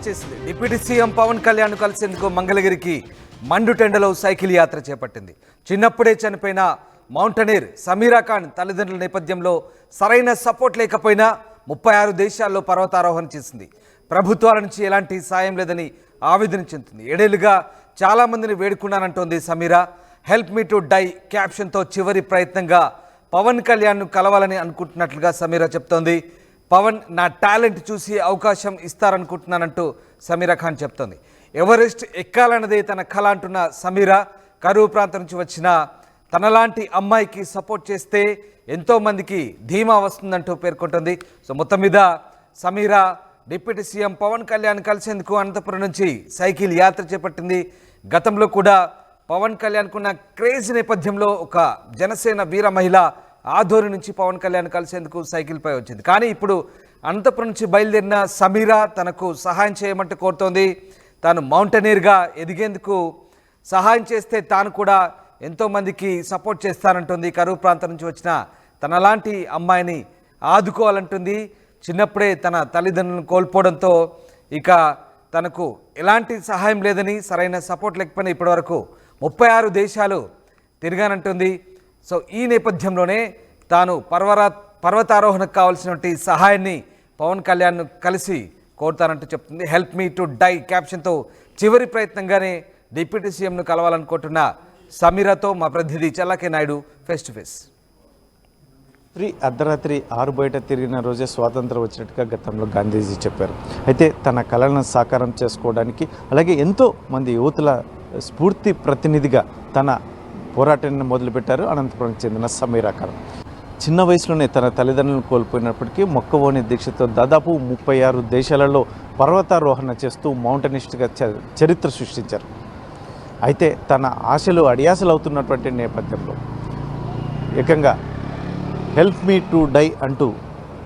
Deputy CM Pawan Kalyan కలిసేందుకు మంగళగిరికి మండుటెండలో cycle యాత్ర చేపట్టింది. చిన్నప్పుడే చనిపోయిన మౌంటైనర్ సమీరా ఖాన్ తల్లిదండ్రుల నేపథ్యంలో సరైన సపోర్ట్ లేకపోయినా 36 దేశాల్లో పర్వతారోహణ చేసింది. ప్రభుత్వాల నుంచి ఎలాంటి సాయం లేదని ఆవేదన చెందుతుంది. 7 ఏళ్లుగా చాలా మందిని వేడుకున్నానంటోంది Sameera. Help me to die క్యాప్షన్తో చివరి ప్రయత్నంగా పవన్ కళ్యాణ్ను కలవాలని అనుకుంటున్నట్లుగా సమీరా చెప్తోంది. పవన్ నా టాలెంట్ చూసి అవకాశం ఇస్తారనుకుంటున్నానంటూ సమీరా ఖాన్ చెప్తోంది. ఎవరెస్ట్ ఎక్కాలన్నదే తన కళ అంటున్న సమీరా కరువు ప్రాంతం నుంచి వచ్చిన తనలాంటి అమ్మాయికి సపోర్ట్ చేస్తే ఎంతోమందికి ధీమా వస్తుందంటూ పేర్కొంటుంది. సో మొత్తం మీద సమీరా డిప్యూటీ సీఎం పవన్ కళ్యాణ్ కలిసేందుకు అనంతపురం నుంచి సైకిల్ యాత్ర చేపట్టింది. గతంలో కూడా పవన్ కళ్యాణ్కున్న క్రేజ్ నేపథ్యంలో ఒక జనసేన వీర మహిళ ఆధోని నుంచి పవన్ కళ్యాణ్ కలిసేందుకు సైకిల్పై వచ్చింది. కానీ ఇప్పుడు అనంతపురం నుంచి బయలుదేరిన సమీరా తనకు సహాయం చేయమంటూ కోరుతోంది. తాను మౌంటైనర్గా ఎదిగేందుకు సహాయం చేస్తే తాను కూడా ఎంతోమందికి సపోర్ట్ చేస్తానంటుంది. కరువు ప్రాంతం నుంచి వచ్చిన తనలాంటి అమ్మాయిని ఆదుకోవాలంటుంది. చిన్నప్పుడే తన తల్లిదండ్రులను కోల్పోవడంతో ఇక తనకు ఎలాంటి సహాయం లేదని, సరైన సపోర్ట్ లేకపోయినా ఇప్పటివరకు 36 దేశాలు తిరిగానంటుంది. సో ఈ నేపథ్యంలోనే తాను పర్వతారోహణకు కావాల్సినటువంటి సహాయాన్ని పవన్ కళ్యాణ్ కలిసి కోరుతానంటూ చెప్తుంది. హెల్ప్ మీ టు డై క్యాప్షన్తో చివరి ప్రయత్నంగానే డిప్యూటీ సీఎంను కలవాలనుకుంటున్న సమీరాతో మా ప్రతినిధి చల్లాకే నాయుడు ఫేస్ టు ఫేస్. అర్ధరాత్రి 6 బయట తిరిగిన రోజే స్వాతంత్రం వచ్చినట్టుగా గతంలో గాంధీజీ చెప్పారు. అయితే తన కళలను సాకారం చేసుకోవడానికి, అలాగే ఎంతో మంది యువతుల స్ఫూర్తి ప్రతినిధిగా తన పోరాటాన్ని మొదలుపెట్టారు అనంతపురంకి చెందిన సమీరా ఖాన్. చిన్న వయసులోనే తన తల్లిదండ్రులను కోల్పోయినప్పటికీ మొక్కవోని దీక్షతో దాదాపు 36 దేశాలలో పర్వతారోహణ చేస్తూ మౌంటైనిస్ట్గా చరిత్ర సృష్టించారు. అయితే తన ఆశలు అడియాసలు అవుతున్నటువంటి నేపథ్యంలో ఏకంగా హెల్ప్ మీ టు డై అంటూ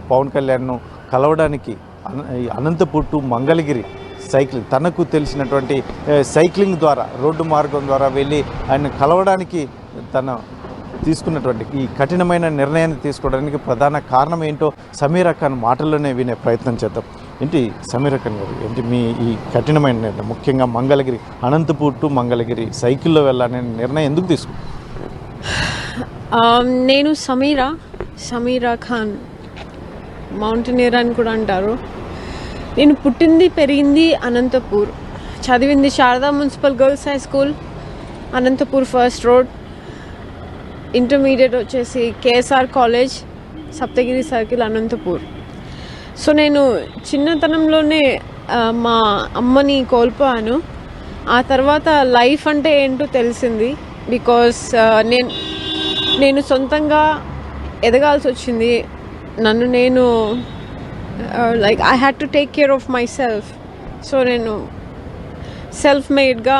పవన్ కళ్యాణ్ను కలవడానికి అనంతపూర్ టు మంగళగిరి తనకు తెలిసినటువంటి సైక్లింగ్ ద్వారా, రోడ్డు మార్గం ద్వారా వెళ్ళి ఆయన కలవడానికి తన తీసుకున్నటువంటి ఈ కఠినమైన నిర్ణయాన్ని తీసుకోవడానికి ప్రధాన కారణం ఏంటో సమీరా ఖాన్ మాటల్లోనే వినే ప్రయత్నం చేద్దాం. ఏంటి సమీరా ఖాన్ గారు, ఏంటి మీ ఈ కఠినమైన నిర్ణయం, ముఖ్యంగా మంగళగిరి, అనంతపూర్ టు మంగళగిరి సైకిల్లో వెళ్ళాలనే నిర్ణయం ఎందుకు తీసుకున్నారు? నేను సమీరా ఖాన్, మౌంటైనర్ అని కూడా అంటారు. నేను పుట్టింది పెరిగింది అనంతపూర్, చదివింది Sharada municipal girls high school, Anantapur first road. Intermediate వచ్చేసి KSR college, Saptagiri circle, Anantapur. So నేను చిన్నతనంలోనే మా అమ్మని కోల్పోయాను. ఆ తర్వాత లైఫ్ అంటే ఏంటో తెలిసింది. బికాస్ నేను సొంతంగా ఎదగాల్సి వచ్చింది. నన్ను నేను like I had to take care of my self. So నేను సెల్ఫ్ మేడ్గా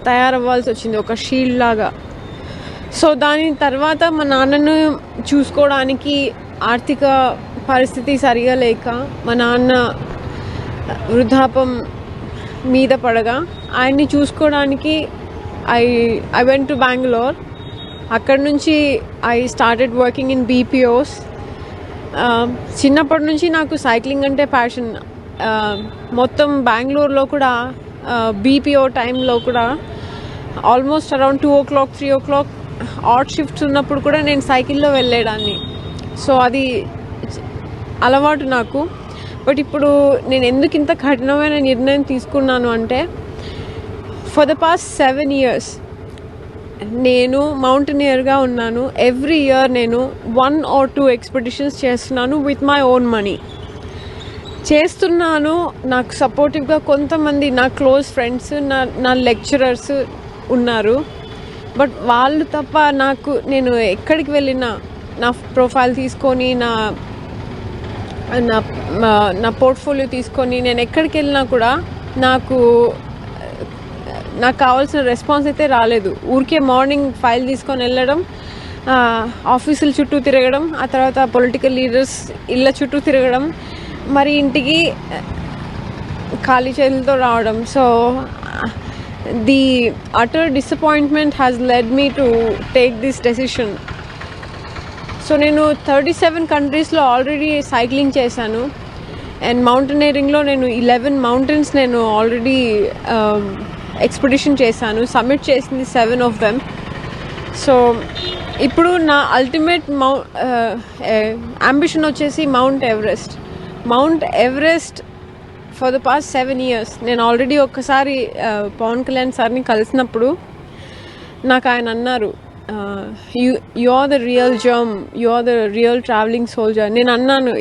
తయారవ్వాల్సి వచ్చింది, ఒక షీల్డ్ లాగా. సో దాని తర్వాత మా నాన్నను చూసుకోవడానికి ఆర్థిక పరిస్థితి సరిగా లేక మా నాన్న వృద్ధాపం మీద పడగా ఆయన్ని చూసుకోవడానికి ఐ వెంట్ టు బెంగళూరు. అక్కడ నుంచి I started working in BPOs. చిన్నప్పటి నుంచి నాకు సైక్లింగ్ అంటే ప్యాషన్. మొత్తం బెంగళూరులో కూడా బీపీఓ టైంలో కూడా almost around 2 o'clock 3 o'clock add shifts ఉన్నప్పుడు కూడా నేను సైకిల్లో వెళ్ళేదాన్ని. సో అది అలవాటు నాకు. బట్ ఇప్పుడు నేను ఎందుకు ఇంత కఠినమైన నిర్ణయం తీసుకున్నాను అంటే, ఫర్ ద పాస్ట్ 7 years నేను మౌంటైనియర్గా ఉన్నాను. ఎవ్రీ ఇయర్ నేను 1 or 2 ఎక్స్పెడిషన్స్ చేస్తున్నాను విత్ మై ఓన్ మనీ చేస్తున్నాను. నాకు సపోర్టివ్గా కొంతమంది నా క్లోజ్ ఫ్రెండ్స్, నా లెక్చరర్స్ ఉన్నారు. బట్ వాళ్ళు తప్ప నేను ఎక్కడికి వెళ్ళినా నా ప్రొఫైల్ తీసుకొని, నా పోర్ట్ఫోలియో తీసుకొని నేను ఎక్కడికి వెళ్ళినా కూడా నాకు కావాల్సిన రెస్పాన్స్ అయితే రాలేదు. ఊరికే మార్నింగ్ ఫైల్ తీసుకొని వెళ్ళడం, ఆఫీసుల చుట్టూ తిరగడం, ఆ తర్వాత పొలిటికల్ లీడర్స్ ఇళ్ళ చుట్టూ తిరగడం, మరి ఇంటికి ఖాళీ చేతులతో రావడం. So the utter disappointment has lead me to take this decision. So నేను 37 కంట్రీస్లో ఆల్రెడీ సైక్లింగ్ చేశాను. అండ్ మౌంటైనరింగ్లో నేను 11 మౌంటైన్స్ నేను ఆల్రెడీ ఎక్స్పెడిషన్ చేశాను. సబ్మిట్ చేసింది 7 ఆఫ్ దెమ్. సో ఇప్పుడు నా అల్టిమేట్ అంబిషన్ వచ్చేసి Mount Everest for the past 7 years. నేను ఆల్రెడీ ఒక్కసారి పవన్ కళ్యాణ్ సార్ని కలిసినప్పుడు నాకు ఆయన అన్నారు, you are the real gem, you are the real travelling soldier. నేను అన్నాను,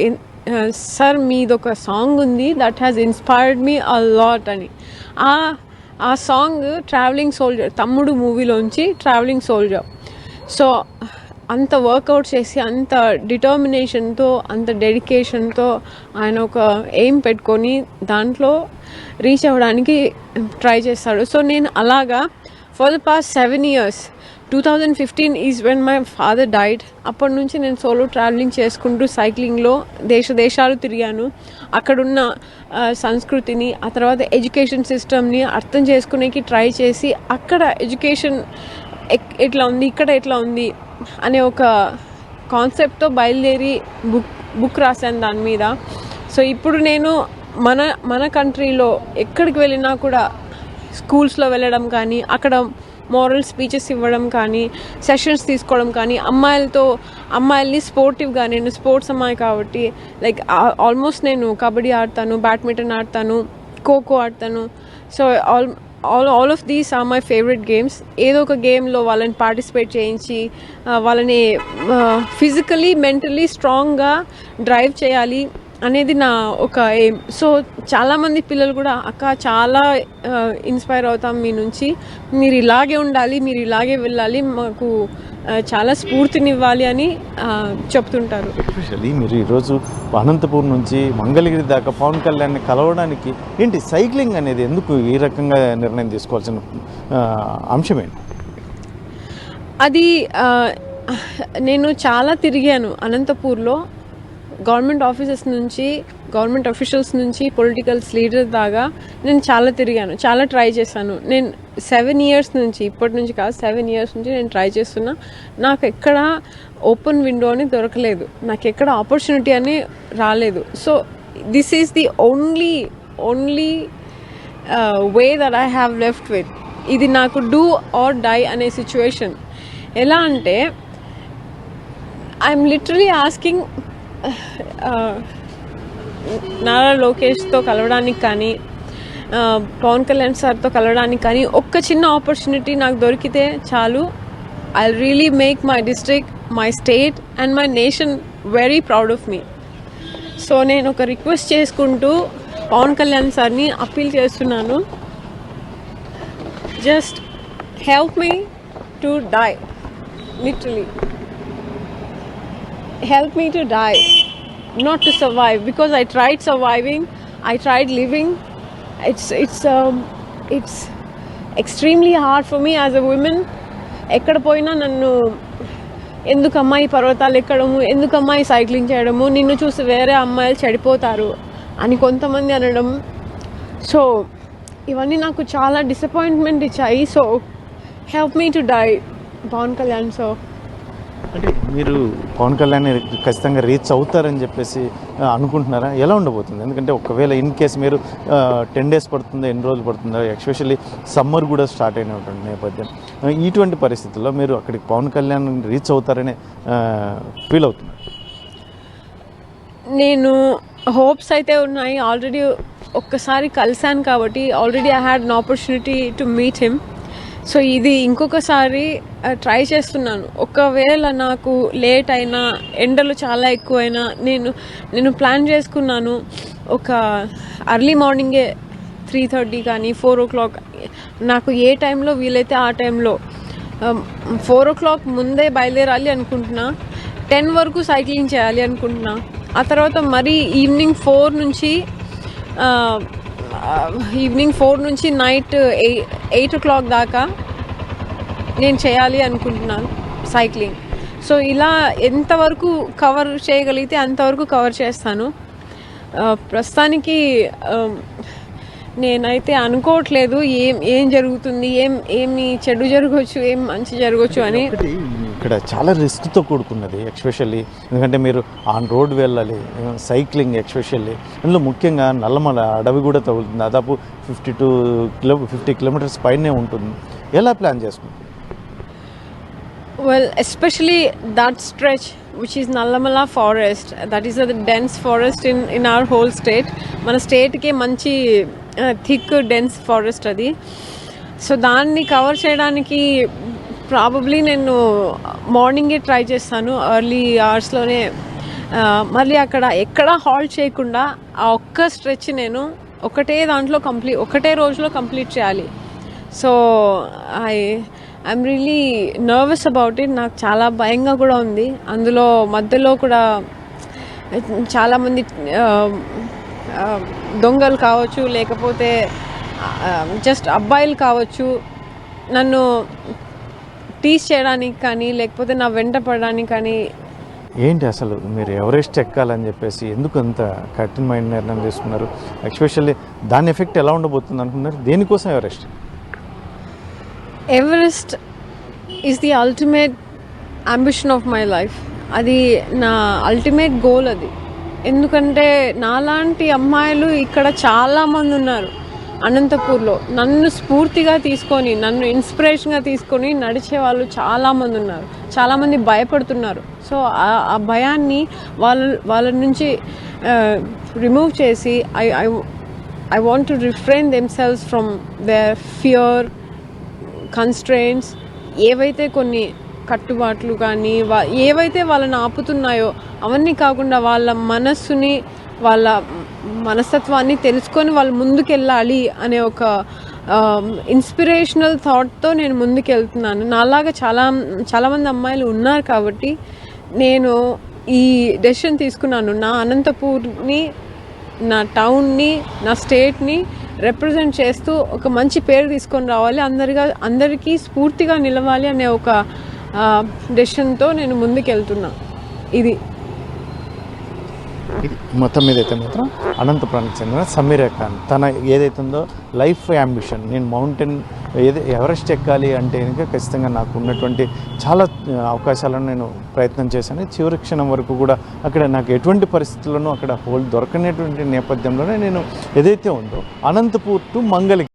సార్ మీదొక సాంగ్ ఉంది that has inspired me a lot అని. ఆ సాంగ్ ట్రావెలింగ్ సోల్జర్, తమ్ముడు మూవీలోంచి ట్రావెలింగ్ సోల్జర్. సో అంత వర్కౌట్ చేసి, అంత డిటర్మినేషన్తో, అంత డెడికేషన్తో ఆయన ఒక ఎయిమ్ పెట్టుకొని దాంట్లో రీచ్ అవ్వడానికి ట్రై చేస్తాడు. సో నేను అలాగా for the past 7 years, 2015 is when my father died. అప్పటి నుంచి నేను సోలో ట్రావెలింగ్ చేసుకుంటూ సైక్లింగ్లో దేశాలు తిరిగాను. అక్కడున్న సంస్కృతిని, ఆ తర్వాత ఎడ్యుకేషన్ సిస్టమ్ని అర్థం చేసుకునేకి ట్రై చేసి, అక్కడ ఎడ్యుకేషన్ ఎట్లా ఉంది, ఇక్కడ ఎట్లా ఉంది అనే ఒక కాన్సెప్ట్తో బయలుదేరి బుక్ రాశాను దాని మీద. సో ఇప్పుడు నేను మన కంట్రీలో ఎక్కడికి వెళ్ళినా కూడా స్కూల్స్లో వెళ్ళడం కానీ, అక్కడ మోరల్ స్పీచెస్ ఇవ్వడం కానీ, సెషన్స్ తీసుకోవడం కానీ, అమ్మాయిల్ని స్పోర్టివ్గా, నేను స్పోర్ట్స్ అమ్మాయి కాబట్టి లైక్ ఆల్మోస్ట్ నేను కబడ్డీ ఆడతాను, బ్యాడ్మింటన్ ఆడతాను, ఖోఖో ఆడతాను. So all of these are my favorite games. ఏదో ఒక గేమ్లో వాళ్ళని పార్టిసిపేట్ చేయించి వాళ్ళని ఫిజికలీ మెంటలీ స్ట్రాంగ్గా డ్రైవ్ చేయాలి అనేది నా ఒక ఎయిమ్. సో చాలామంది పిల్లలు కూడా, అక్క చాలా ఇన్స్పైర్ అవుతాం మీ నుంచి, మీరు ఇలాగే ఉండాలి, మీరు ఇలాగే వెళ్ళాలి, మాకు చాలా స్ఫూర్తినివ్వాలి అని చెప్తుంటారు. ఎస్పెషల్లీ మీరు ఈరోజు అనంతపూర్ నుంచి మంగళగిరి దాకా పవన్ కళ్యాణ్ని కలవడానికి ఏంటి సైక్లింగ్ అనేది ఎందుకు ఈ రకంగా నిర్ణయం తీసుకోవాల్సిన అంశం ఏంటి? అది నేను చాలా తిరిగాను అనంతపూర్లో. గవర్నమెంట్ ఆఫీసెస్ నుంచి, గవర్నమెంట్ అఫీషియల్స్ నుంచి, పొలిటికల్స్ లీడర్స్ దాకా నేను చాలా తిరిగాను, చాలా ట్రై చేశాను. నేను 7 years నుంచి, ఇప్పటి నుంచి కాదు 7 years నుంచి నేను ట్రై చేస్తున్నా. నాకు ఎక్కడ ఓపెన్ విండో అని దొరకలేదు, నాకు ఎక్కడ ఆపర్చునిటీ అని రాలేదు. So this is the only way that I have left with. ఇది నాకు డూ ఆర్ డై అనే సిచ్యువేషన్. ఎలా అంటే ఐఎమ్ లిటరలీ ఆస్కింగ్ నారా లోకేష్తో కలవడానికి కానీ, పవన్ కళ్యాణ్ సార్తో కలవడానికి కానీ ఒక్క చిన్న ఆపర్చునిటీ నాకు దొరికితే చాలు. I really make my district, my state and my nation very proud of me. So నేను ఒక రిక్వెస్ట్ చేసుకుంటూ పవన్ కళ్యాణ్ సార్ని అప్పీల్ చేస్తున్నాను, just help me to die, literally help me to die, not to survive, because I tried surviving, I tried living. It's extremely hard for me as a woman. ఎక్కడ పోయినా నన్ను ఎందుకమ్మా ఈ పర్వతాలు ఎక్కడము, ఎందుకమ్మా ఈ సైక్లింగ్ చేయడము, నిన్ను చూసి వేరే అమ్మాయిలు చెడిపోతారు అని కొంతమంది అనడం. సో ఇవన్నీ నాకు చాలా డిసప్పాయింట్మెంట్ ఇచ్చాయి. So help me to die Pawan Kalyan. So అంటే మీరు పవన్ కళ్యాణ్ ఖచ్చితంగా రీచ్ అవుతారని చెప్పేసి అనుకుంటున్నారా? ఎలా ఉండబోతుంది? ఎందుకంటే ఒకవేళ ఇన్ కేసు మీరు 10 days పడుతుందా, ఎన్ని రోజులు పడుతుందా, ఎస్పెషల్లీ సమ్మర్ కూడా స్టార్ట్ అయినటువంటి నేపథ్యం, ఇటువంటి పరిస్థితుల్లో మీరు అక్కడికి పవన్ కళ్యాణ్ రీచ్ అవుతారనే ఫీల్ అవుతున్నారు? నేను హోప్స్ అయితే ఉన్నాయి. ఆల్రెడీ ఒక్కసారి కలిశాను కాబట్టి already I had an opportunity to meet him. So ఇది ఇంకొకసారి ట్రై చేస్తున్నాను. ఒకవేళ నాకు లేట్ అయినా, ఎండలు చాలా ఎక్కువైనా, నేను ప్లాన్ చేసుకున్నాను ఒక అర్లీ మార్నింగే 3:30 కానీ 4 o'clock, నాకు ఏ టైంలో వీలైతే ఆ టైంలో 4 o'clock ముందే బయలుదేరాలి అనుకుంటున్నా. 10 వరకు సైక్లింగ్ చేయాలి అనుకుంటున్నా. ఆ తర్వాత మరీ ఈవినింగ్ 4 నుంచి నైట్ 8 o'clock దాకా నేను చేయాలి అనుకుంటున్నాను సైక్లింగ్. సో ఇలా ఎంతవరకు కవర్ చేయగలిగితే అంతవరకు కవర్ చేస్తాను. ప్రస్తుతానికి నేనైతే అనుకోవట్లేదు ఏం జరుగుతుంది, ఏమి చెడు జరగవచ్చు, ఏం మంచి జరగవచ్చు అని. ఇక్కడ చాలా రిస్క్తో కూడుకున్నది, ఎక్స్పెషల్లీ ఎందుకంటే మీరు ఆన్ రోడ్ వెళ్ళాలి, సైక్లింగ్ ఎక్స్పెషల్లీ. అందులో ముఖ్యంగా నల్లమల అడవి కూడా తగులుతుంది, దాదాపు 50 కిలోమీటర్స్ పైనే ఉంటుంది. ఎలా ప్లాన్ చేసుకుంటారు? Well, especially that stretch, which is Nallamala forest, that is a dense forest in our whole state. మన స్టేట్కి మంచి థిక్ డెన్స్ ఫారెస్ట్ అది. సో దాన్ని కవర్ చేయడానికి ప్రాబబ్లీ నేను మార్నింగే ట్రై చేస్తాను, ఎర్లీ అవర్స్లోనే. మళ్ళీ అక్కడ ఎక్కడ హాల్ట్ చేయకుండా ఆ ఒక్క స్ట్రెచ్ నేను ఒకటే రోజులో కంప్లీట్ చేయాలి. So I'm really nervous about it. నాకు చాలా భయంగా కూడా ఉంది. అందులో మధ్యలో కూడా చాలామంది దొంగలు కావచ్చు, లేకపోతే జస్ట్ అబ్బాయిలు కావచ్చు, నన్ను టీస్ చేయడానికి కానీ లేకపోతే నా వెంట పడడానికి కానీ. ఏంటి అసలు మీరు ఎవరెస్ట్ ఎక్కాలని చెప్పేసి ఎందుకు అంత కఠినమైన నిర్ణయం తీసుకున్నారు? ఎస్పెషల్లీ దాని ఎఫెక్ట్ ఎలా ఉండబోతుంది అనుకున్నారు? దేనికోసం Everest? Everest is the ultimate ambition of my life. అది నా అల్టిమేట్ గోల్ అది. ఎందుకంటే నాలాంటి అమ్మాయిలు ఇక్కడ చాలామంది ఉన్నారు అనంతపూర్లో. నన్ను స్ఫూర్తిగా తీసుకొని, నన్ను ఇన్స్పిరేషన్గా తీసుకొని నడిచే వాళ్ళు చాలామంది ఉన్నారు. చాలామంది భయపడుతున్నారు. సో ఆ భయాన్ని వాళ్ళ నుంచి రిమూవ్ చేసి I want to refrain themselves from there fear, constraints, ఏవైతే కొన్ని కట్టుబాట్లు కానీ ఏవైతే వాళ్ళని ఆపుతున్నాయో అవన్నీ కాకుండా వాళ్ళ మనస్సుని, వాళ్ళ మనస్తత్వాన్ని తెలుసుకొని వాళ్ళు ముందుకెళ్ళాలి అనే ఒక ఇన్స్పిరేషనల్ థాట్తో నేను ముందుకెళ్తున్నాను. నాలాగా చాలామంది అమ్మాయిలు ఉన్నారు కాబట్టి నేను ఈ డెసిషన్ తీసుకున్నాను. నా అనంతపూర్ని, నా టౌన్ని, నా స్టేట్ని రిప్రజెంట్ చేస్తూ ఒక మంచి పేరు తీసుకొని రావాలి, అందరికీ స్ఫూర్తిగా నిలవాలి అనే ఒక డెసిషన్తో నేను ముందుకెళ్తున్నా. ఇది మొత్తం మీద అయితే మాత్రం అనంతపురానికి చెందిన సమీరా ఖాన్ తన ఏదైతుందో లైఫ్ యాంబిషన్, నేను మౌంటైన్ ఎవరెస్ట్ ఎక్కాలి అంటే కనుక ఖచ్చితంగా నాకు ఉన్నటువంటి చాలా అవకాశాలను నేను ప్రయత్నం చేశాను. చివరి క్షణం వరకు కూడా అక్కడ నాకు ఎటువంటి పరిస్థితుల్లోనూ అక్కడ హోల్ దొరకనేటువంటి నేపథ్యంలోనే నేను ఏదైతే ఉందో అనంతపూర్ టు మంగళగిరి